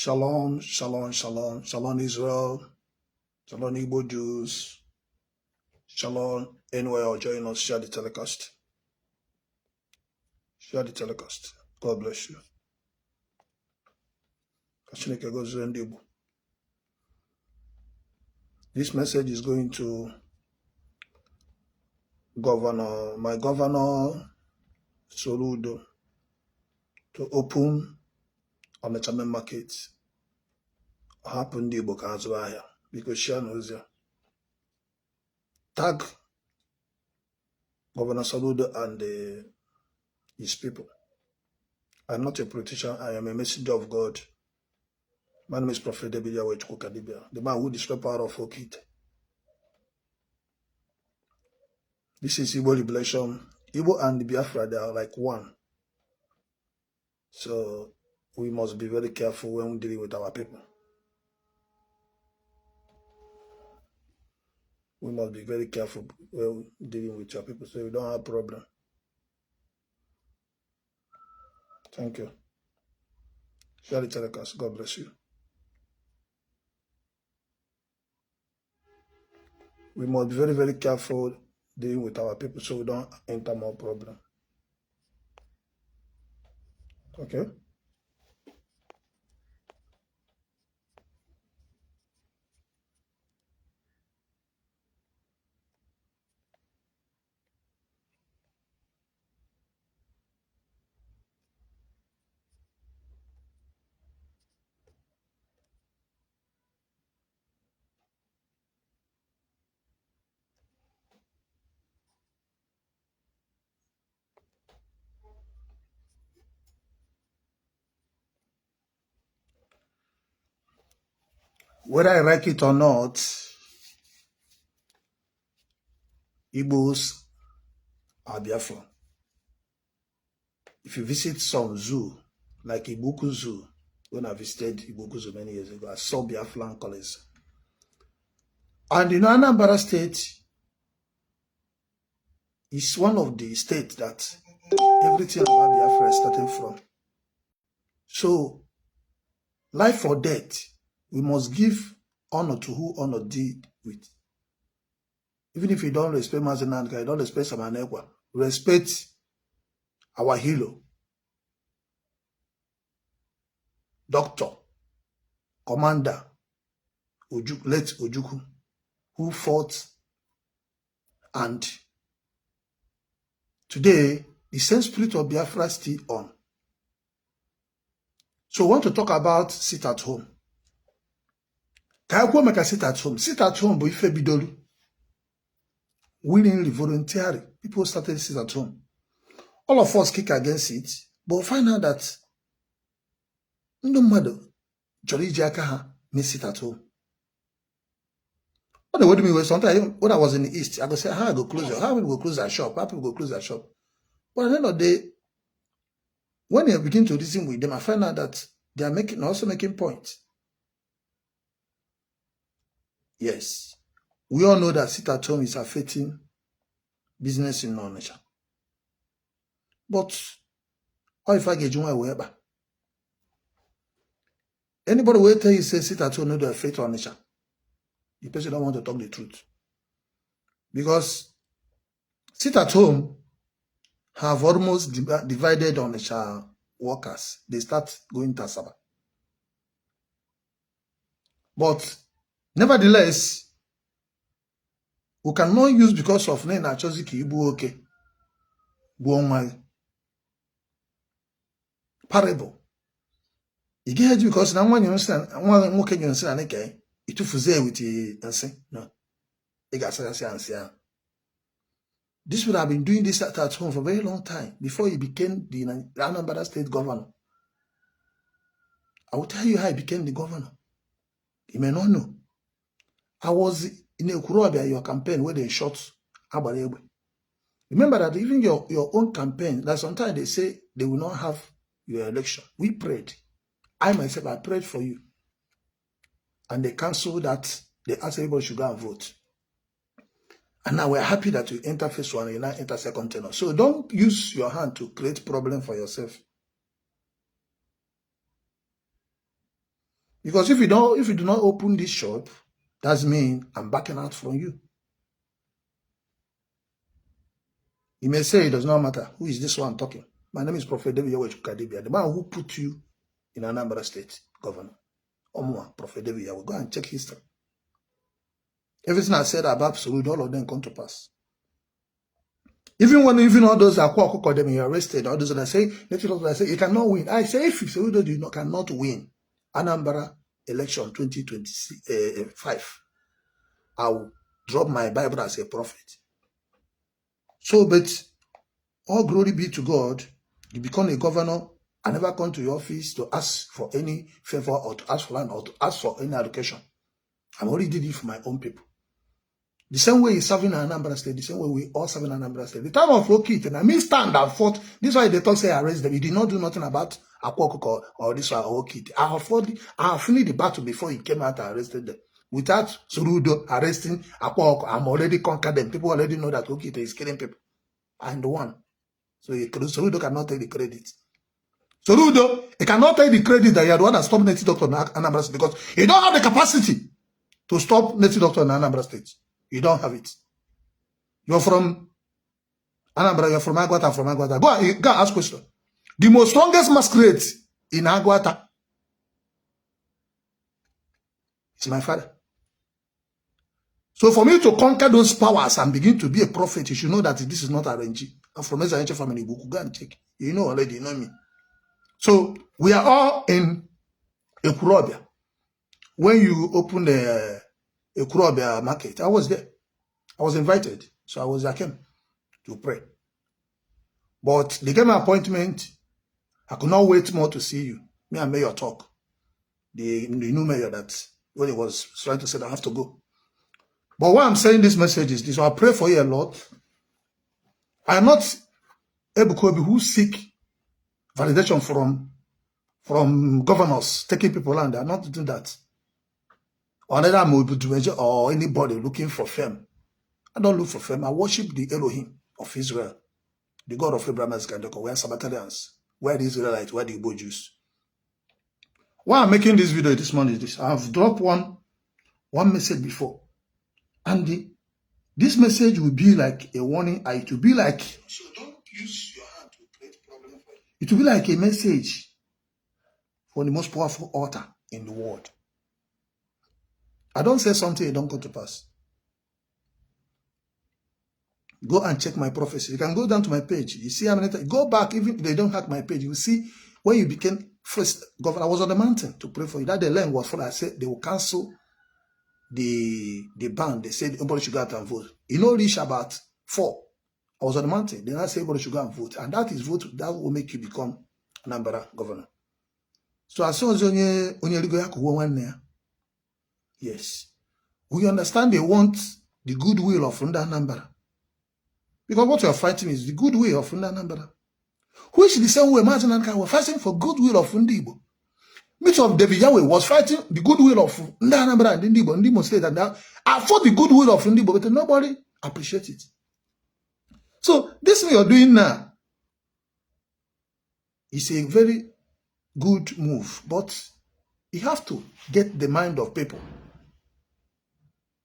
Shalom, shalom, shalom, shalom Israel, shalom Igbo Jews, shalom anywhere or join us, share the telecast. Share the telecast. God bless you. This message is going to my governor, Soludo To Open Onitsha main market. Happened Igbo Counsel here because she knows ya. Tag Governor Soludo and his people. I'm not a politician, I am a messenger of God. My name is Prophet David Yahweh, the man who destroyed power of Okit. This is Igbo liberation. Igbo and Biafra, they are like one. So we must be very careful when we deal with our people. We must be very careful when dealing with your people so we don't have problem. Thank you. Share the telecast. God bless you. We must be very, very careful dealing with our people so we don't enter more problem. Okay? Whether I like it or not, Igbos are Biafra. If you visit some zoo, like Ibuku Zoo, when I visited Ibuku Zoo many years ago, I saw Biafran colors. And in Anambra State is one of the states that everything about Biafra is starting from. So, life or death, we must give honor to who honor did with. Even if you don't respect Mazi, you don't respect Samanekwa, respect our hero, doctor, commander, late Ojukwu, who fought, and today, the same spirit of Biafra is still on. So we want to talk about sit at home. Can I make a sit at home? Sit at home, but if you bidolu, willingly, voluntarily, people started to sit at home. All of us kick against it, but find out that no matter, Jolly Jakaha may sit at home. What the word me was sometimes when I was in the East, I go say, how I go close your, how we go close our shop, how people go close our shop. But at the end of the day, when you begin to reason with them, I find out that they are also making points. Yes. We all know that sit at home is affecting business in Onitsha. But how if I get you wherever? Anybody will tell you say sit at home no do affect Onitsha. The person don't want to talk the truth. Because sit at home have almost divided Onitsha workers. They start going to Asaba. But nevertheless, we cannot use because of Nena Choziki Ibu okay. Parable. You get because now when you understand, one more can you understand again, it too fuze with the answer. No. This would have been doing this at home for a very long time before he became the Anambra State governor. I will tell you how he became the governor. You may not know. I was in a Kurobia, your campaign where they shot Abarebe. Remember that even your own campaign, that sometimes they say they will not have your election. We prayed. I myself, I prayed for you. And they canceled that. They asked everybody should go and vote. And now we're happy that you enter first one and you now enter second tenor. So don't use your hand to create problem for yourself. Because if you do not open this shop, that means I'm backing out from you. You may say it does not matter. Who is this one talking? My name is Prophet David Yahweh, the man who put you in Anambra State, Governor. Omwa, Prophet David Yahweh. Go and check history. Everything I said about Soludo, all of them come to pass. Even all those that call them, you're arrested, all those that say, you cannot win. I say, if Soludo cannot win Anambra election 2025, I will drop my Bible as a prophet. So, but all glory be to God. You become a governor. I never come to your office to ask for any favor or to ask for land or to ask for any allocation. I already did it for my own people. The same way he's serving in Anambra State, the same way we all serving in Anambra State. The time of Lokit, and I mean stand and fought. This is why they talk say arrest them. He did not do nothing about Akwokoko or this one Lokit. I have finished the battle before he came out and arrested them. Without Soludo arresting Akwokoko, I'm already conquered them. People already know that Lokit is killing people. And one. So Soludo cannot take the credit. Soludo, he cannot take the credit that you are the one that stopped native doctor in Anambra State because you don't have the capacity to stop native doctor in Anambra State. You don't have it. You're from Anambra, you're from Agwata, Go and ask question. The most strongest masquerade in Agwata is my father. So for me to conquer those powers and begin to be a prophet, you should know that this is not arranged. I'm from Ezra family book. Go and check. You know already, you know me. So we are all in Ekurobia. When you open the Ekurobia market, I was there. I was invited. So I came to pray. But they gave me an appointment. I could not wait more to see you. Me and Mayor talk. The new mayor that when he was trying to say that I have to go. But why I'm saying this message is this. So I pray for you a lot. I am not Ebukobi who seek validation from governors taking people land. I'm not doing that. Or anybody looking for fame. I don't look for fame. I worship the Elohim of Israel, the God of Abraham, Isaac, we're Sabbatarians. We're the Israelites. We're the Igbo Jews. Why I'm making this video this morning is this. I've dropped one message before. And this message will be like a warning. It will be like, so don't use your hand to create problem for you. It will be like a message for the most powerful author in the world. I don't say something, it don't go to pass. Go and check my prophecy. You can go down to my page. You see how many times. Go back, even if they don't hack my page. You see when you became first governor. I was on the mountain to pray for you. That the land was for. I said they will cancel the ban. They said everybody should go out and vote. You know, reach about 4. I was on the mountain. Then I said everybody should go and vote. And that is vote that will make you become Anambra governor. So as soon as yes. We understand they want the goodwill of Anambra. Because what you are fighting is the goodwill of Nnamdi. Which is the same way Mazi and Kanu were fighting for goodwill of Igbo. Meet of David Yahweh was fighting the goodwill of Nnamdi and Igbo. And Igbo said that I fought the goodwill of Igbo, but nobody appreciates it. So this thing you're doing now is a very good move, but you have to get the mind of people.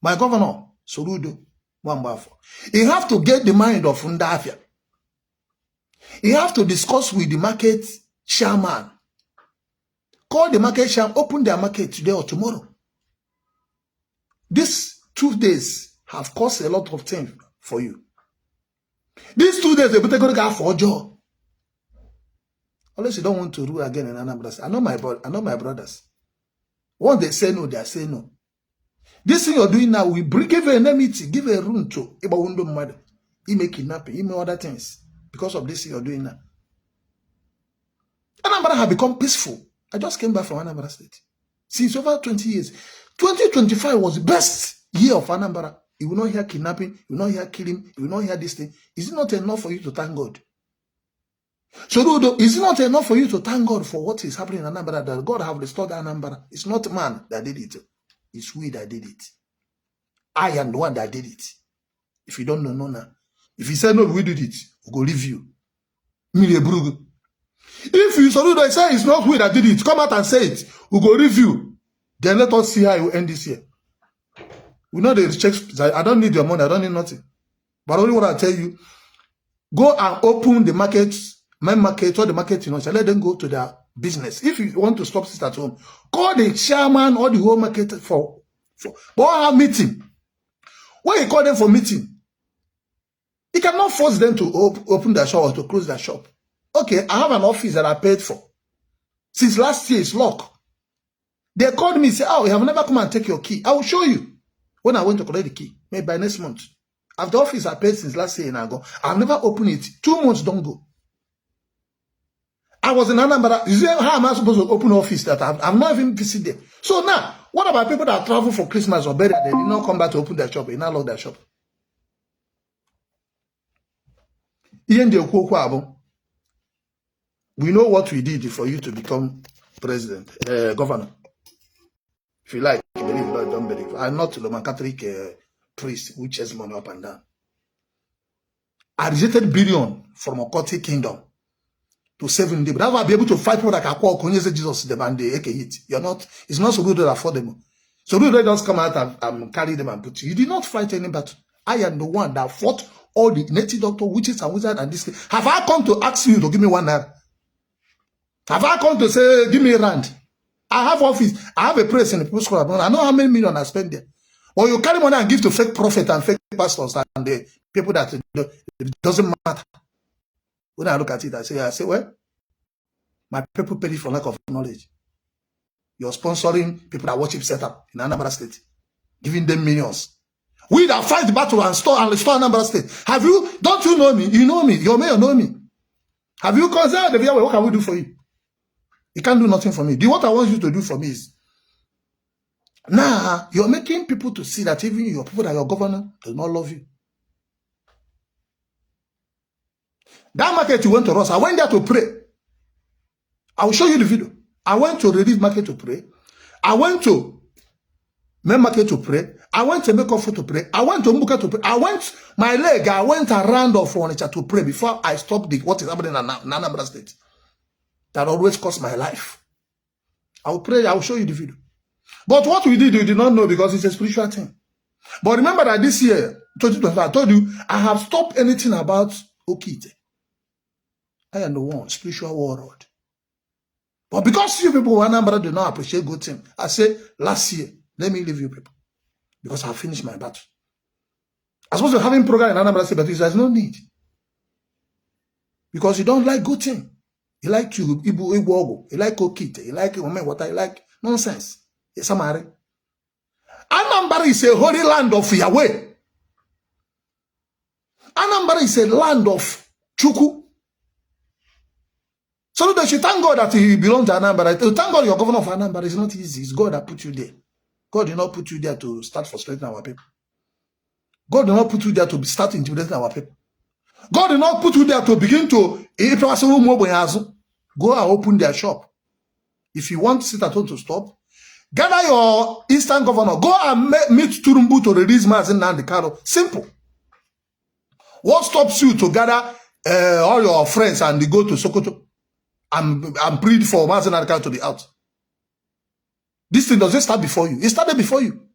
My governor, Soludo. You have to get the mind of Ndafia. You have to discuss with the market chairman. Call the market chairman, open their market today or tomorrow. These 2 days have cost a lot of things for you. These 2 days, they better go to for a job. Unless you don't want to rule again in Anambra. I know my brothers. Once they say no, they say no. This thing you're doing now, we give an enmity, give a room to Ibawundo mother. He may kidnapping, he may other things because of this thing you're doing now. Anambra have become peaceful. I just came back from Anambra State. Since over 20 years. 2025 was the best year of Anambra. You will not hear kidnapping, you will not hear killing, you will not hear this thing. Is it not enough for you to thank God? So, is it not enough for you to thank God for what is happening in Anambra, that God have restored Anambra? It's not man that did it. It's we that did it. I am the one that did it. If you don't know, no, no. If you say no, we did it, we'll go leave you. If you Soludo say it's not we that did it, come out and say it. We'll go leave you. Then let us see how you end this year. We know the checks. I don't need your money. I don't need nothing. But only what I tell you, go and open the markets, main market, or the market, let them go to their business. If you want to stop sit at home, call the chairman or the whole market for have meeting. When you call them for meeting, you cannot force them to open their shop or to close their shop. Okay, I have an office that I paid for. Since last year, it's locked. They called me and said, oh, you have never come and take your key. I will show you. When I went to collect the key, maybe by next month. After the office I paid since last year and I go, I've never opened it. 2 months don't go. I was in Anambra. You see, how am I supposed to open office that I've not even visited there? So now, what about people that travel for Christmas or burial? They did not come back to open their shop. They now lock their shop. We know what we did for you to become president, governor. If you like, believe it or don't believe. I'm not the Roman Catholic priest who chase money up and down. I rejected billion from a occultic kingdom to save him. But I'll be able to fight people that can call Jesus them and they hit. You're not, it's not so good to afford them. So they just come out and carry them and put you. You did not fight any battle. I am the one that fought all the native doctor, witches and wizards and this thing. Have I come to ask you to give me 1 naira? Have I come to say, give me a rand? I have office. I have a place in the people's school. I know how many million I spend there. But you carry money and give to fake prophets and fake pastors and the people that it doesn't matter. When I look at it, I say, well, my people pay for lack of knowledge. You're sponsoring people that worship setup in Anambra State, giving them millions. We that fight the battle and restore Anambra State. Have you? Don't you know me? You know me. Your mayor know me. Have you considered David Yahweh? What can we do for you? You can't do nothing for me. What I want you to do for me is, now you're making people to see that even your people that your governor does not love you. That market you went to Ross, I went there to pray. I will show you the video. I went to Relief Market to pray. I went to Main Market to pray. I went to Make Up to pray. I went to Mbuka to pray. I went around of Onitsha to pray before I stopped what is happening in Anambra State. That always cost my life. I will pray, I will show you the video. But what we did, you did not know because it's a spiritual thing. But remember that this year, 2025, I told you, I have stopped anything about Okite. I am the one, spiritual warlord. But because you people in Anambra do not appreciate good things, I say, last year, let me leave you people. Because I have finished my battle. I'm supposed to have a program in Anambra State, but there's no need. Because you don't like good things. You like you, Igbo, you like Okite, you like water, you like nonsense. It's Samari. Anambra is a holy land of Yahweh. Anambra is a land of Chukwuma. So that you thank God that you belong to Anambra. Thank God you're governor of Anambra. It's not easy. It's God that put you there. God did not put you there to start frustrating our people. God did not put you there to start intimidating our people. God did not put you there to begin to go and open their shop. If you want to sit at home to stop, gather your instant governor. Go and meet Turumbu to release Mazi Nnamdi. Simple. What stops you to gather all your friends and go to Sokoto and plead for Mazi Nnamdi to be out? This thing doesn't start before you. It started before you.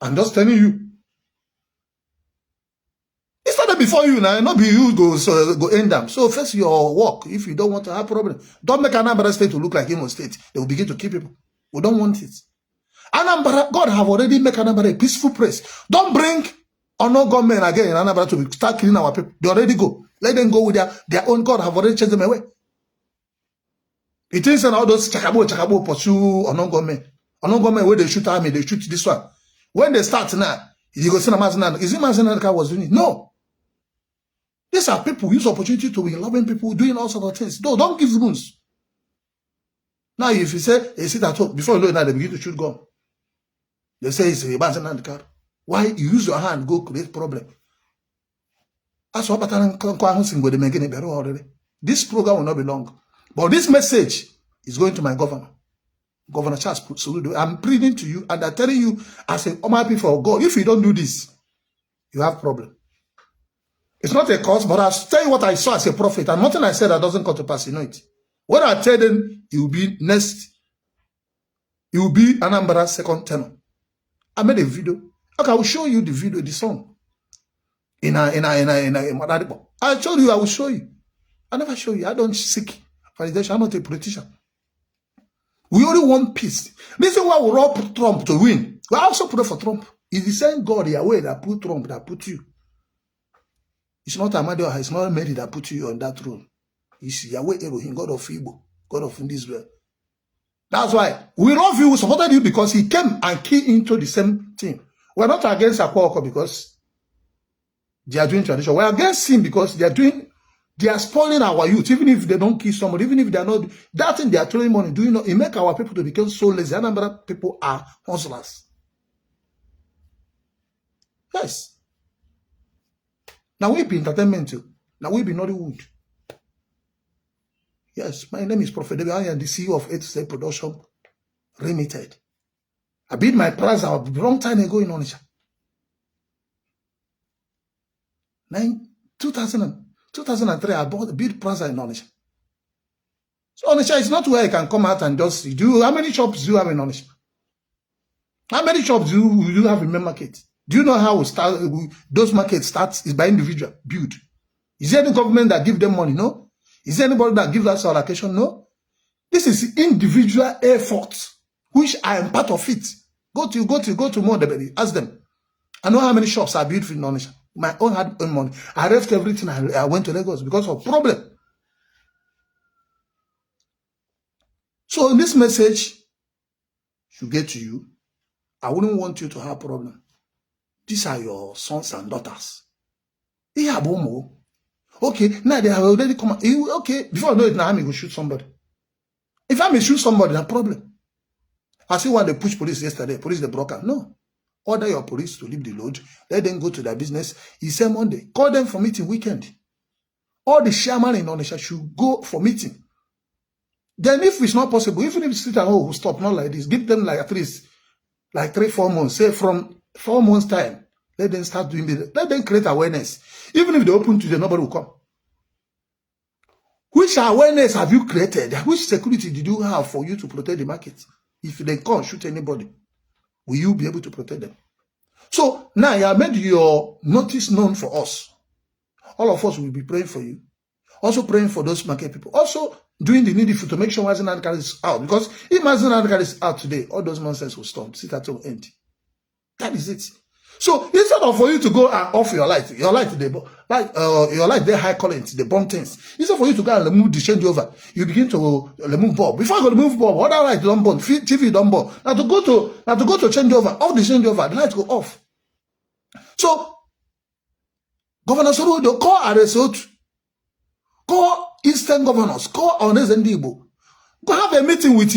I'm just telling you. It started before you now. Not be you go end them. So first your work. If you don't want to have problem, don't make Anambra State to look like Imo State. They will begin to kill people. We don't want it. Anambra, God have already made Anambra a peaceful place. Don't bring honor government again in Anambra to start killing our people. They already go. Let them go with their own. God have already chased them away. It is all those chakabo pursue honor government. Honor government where they shoot army, they shoot this one. When they start now, you go see Mazi Nnamdi. Is it Mazi Nnamdi was doing it? No. These are people who use opportunity to be loving people, doing all sorts of things. No, don't give rooms. Now, if you say, you sit at home, before you know it, now they begin to shoot gun. They say it's a Mazi Nnamdi. Why you use your hand, go create problem? That's what this program will not be long. But this message is going to my governor. Governor Charles Soludo. I'm pleading to you and I'm telling you as a Almighty for God, if you don't do this, you have problem. It's not a cause, but I'll tell you what I saw as a prophet, and nothing I said that doesn't come to pass, you know it. What I tell them, it will be next He will be Anambra second tenor. I made a video. Okay, I will show you the video, the song. In a I told you I will show you. I never show you. I don't seek validation. I'm not a politician. We only want peace. This is why we rob Trump to win. We also pray for Trump. It's the same God, Yahweh, that put Trump, that put you. It's not Ahmadi, it's not Mary that put you on that throne. It's Yahweh Elohim, God of Igbo, God of Israel. That's why we love you, we supported you because he came and keyed into the same thing. We're not against Akwoko because they are doing tradition. We're against him because they are spoiling our youth, even if they don't kill somebody, even if they are not, that thing they are throwing money, do you know, it make our people to become so lazy. A number of people are hustlers. Yes. Now we be entertainment too. Now we be Nollywood. Yes, my name is Prophet David. I am the CEO of 8 State Production Limited. I bid my price a long time ago in Onitsha. 2003, I bought a bid price in Onitsha. So Onitsha is not where you can come out and just do. How many shops do you have in Onitsha? How many shops do you have in main market? Do you know how those markets start? Is by individual build. Is there any government that give them money? No. Is there anybody that gives us allocation? No. This is individual effort, which I am part of it. Go to Modebeli, ask them. I know how many shops I built in Onitsha. My own hard earned money. I left everything. I went to Lagos because of problem. So this message should get to you. I wouldn't want you to have problem. These are your sons and daughters. Okay, now they have already come. Okay, before I know it, now I'm going to shoot somebody. If I may shoot somebody, no problem. I see why they push police yesterday. Police, they broke out. No. Order your police to leave the load. Let them go to their business. He said Monday. Call them for meeting weekend. All the chairman in Onitsha should go for meeting. Then if it's not possible, even if sit at home, will stop, not like this, give them like at least like 3-4 months. Say from 4 months time, let them start doing it. Let them create awareness. Even if they open today, nobody will come. Which awareness have you created? Which security did you have for you to protect the market? If they can't shoot anybody, will you be able to protect them? So now you have made your notice known for us. All of us will be praying for you. Also praying for those market people. Also doing the needful to make sure Mazi is out. Because if Mazi is out today, all those nonsense will stop. Sit at home empty. That is it. So instead of for you to go and off your light they your light, they high current, they burn things. Instead for you to go and remove the changeover, you begin to remove bulb. Before you go remove bulb, other light don't burn, TV don't burn. Now to go to changeover, off the changeover, the lights go off. So Governor Soludo, call Aresot, call Eastern governors, call Ones and Igbo. Go have a meeting with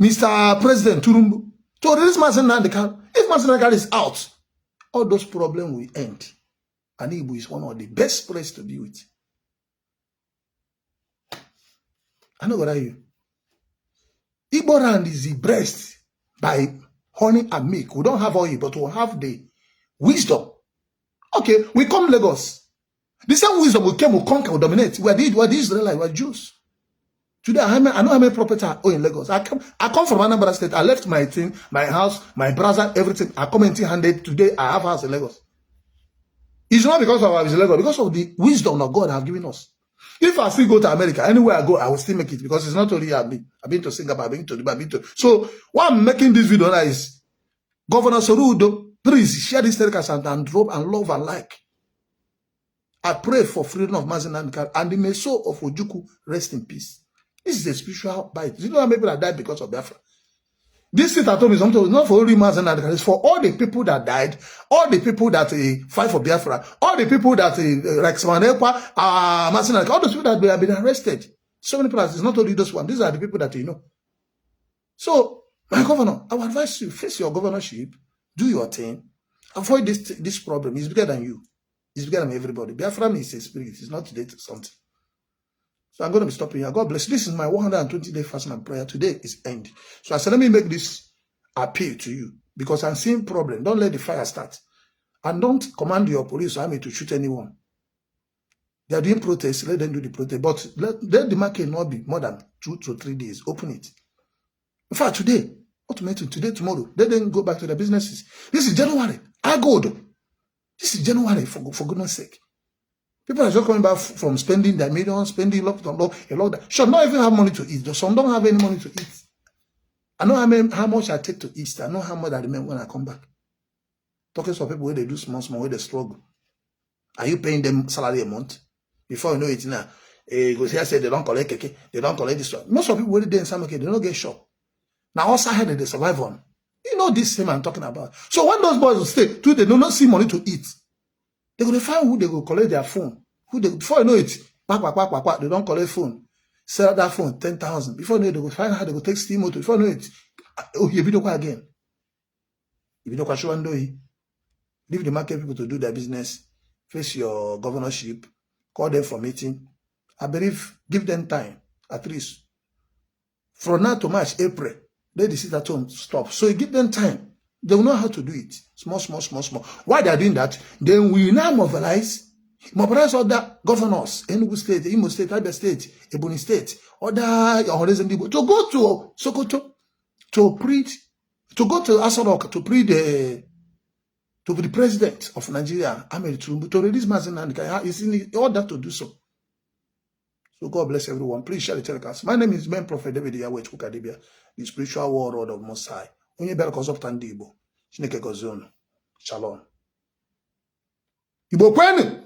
Mr. President Turumbu. To release Mazi Nnamdi. If Mazi Nnamdi is out, all those problems will end. And Igbo is one of the best places to be with. I know what are you. Igbo land is the breast by honey and milk. We don't have oil, but we have the wisdom. Okay, we come Lagos. The same wisdom we came, we conquer, we dominate. We are the Israelites, we are Jews. Today, I know how many property I own in Lagos. I come from Anambra State. I left my thing, my house, my brother, everything. I come empty-handed. Today, I have a house in Lagos. It's not because of our Lagos, because of the wisdom that God has given us. If I still go to America, anywhere I go, I will still make it because it's not only me. I've been to Singapore, I've been to Dubai, So, why I'm making this video now is Governor Soludo, please share this telecast and drop and love and like. I pray for freedom of Mazi Nnamdi and the may soul of Ojukwu rest in peace. This is a spiritual bite. You know how many people that died because of Biafra? This sit at home is not for only Mazi Nnamdi, it's for all the people that died, all the people that fight for Biafra, all the people that like Samanepa, Mazi Nnamdi, all those people that have been arrested. So many people, it's not only those ones. These are the people that you know. So, my governor, I would advise you, face your governorship, do your thing, avoid this problem. It's bigger than you. It's bigger than everybody. Biafra is a spirit. It's not today to something. So I'm going to be stopping here. God bless. This is my 120-day fasting and prayer. Today is end. So I said, let me make this appeal to you because I'm seeing problem. Don't let the fire start. And don't command your police or army to shoot anyone. They are doing protests, let them do the protest. But let the market not be more than 2 to 3 days. Open it. In fact, today, today, tomorrow, they then go back to their businesses. This is January. I go. This is January, for goodness sake. People are just coming back from spending their millions, spending a lot that should not even have money to eat. Some don't have any money to eat. I know how much I take to eat. I know how much I remember when I come back. Talking to people where they do small, where they struggle. Are you paying them salary a month? Before you know it now, because here say they don't collect keke, they don't collect this one. Most of people where they in some market, they don't get shop. Now also ahead they survive on. You know this same I'm talking about. So when those boys will stay, too, they do not see money to eat. They go to find who they go collect their phone. Before you know it, they don't collect phone. Sell that phone 10,000. Before you know it, they go find how they go take steam motor. Before you know it, oh, you video again. You video show and do it. Leave the market people to do their business. Face your governorship. Call them for meeting. I believe give them time at least. From now to March, April, let the sit at home stop. So you give them time. They will know how to do it. Small. Why they are doing that? Then we now mobilize other governors, Enugu State, Imo State, Abia State, Ebonyi State, other Horizon Igbo, to go to Sokoto to preach, to go to Asorok to preach to be the president of Nigeria, Ahmed Tinubu, to release Mazi Nnamdi. He's in order to do so. So God bless everyone. Please share the telecast. My name is Ben Prophet David Yahweh, the spiritual warlord of Most High. Onye bel consultant Igbo. Chineke gozie unu. Shalom. Igbo kwenu.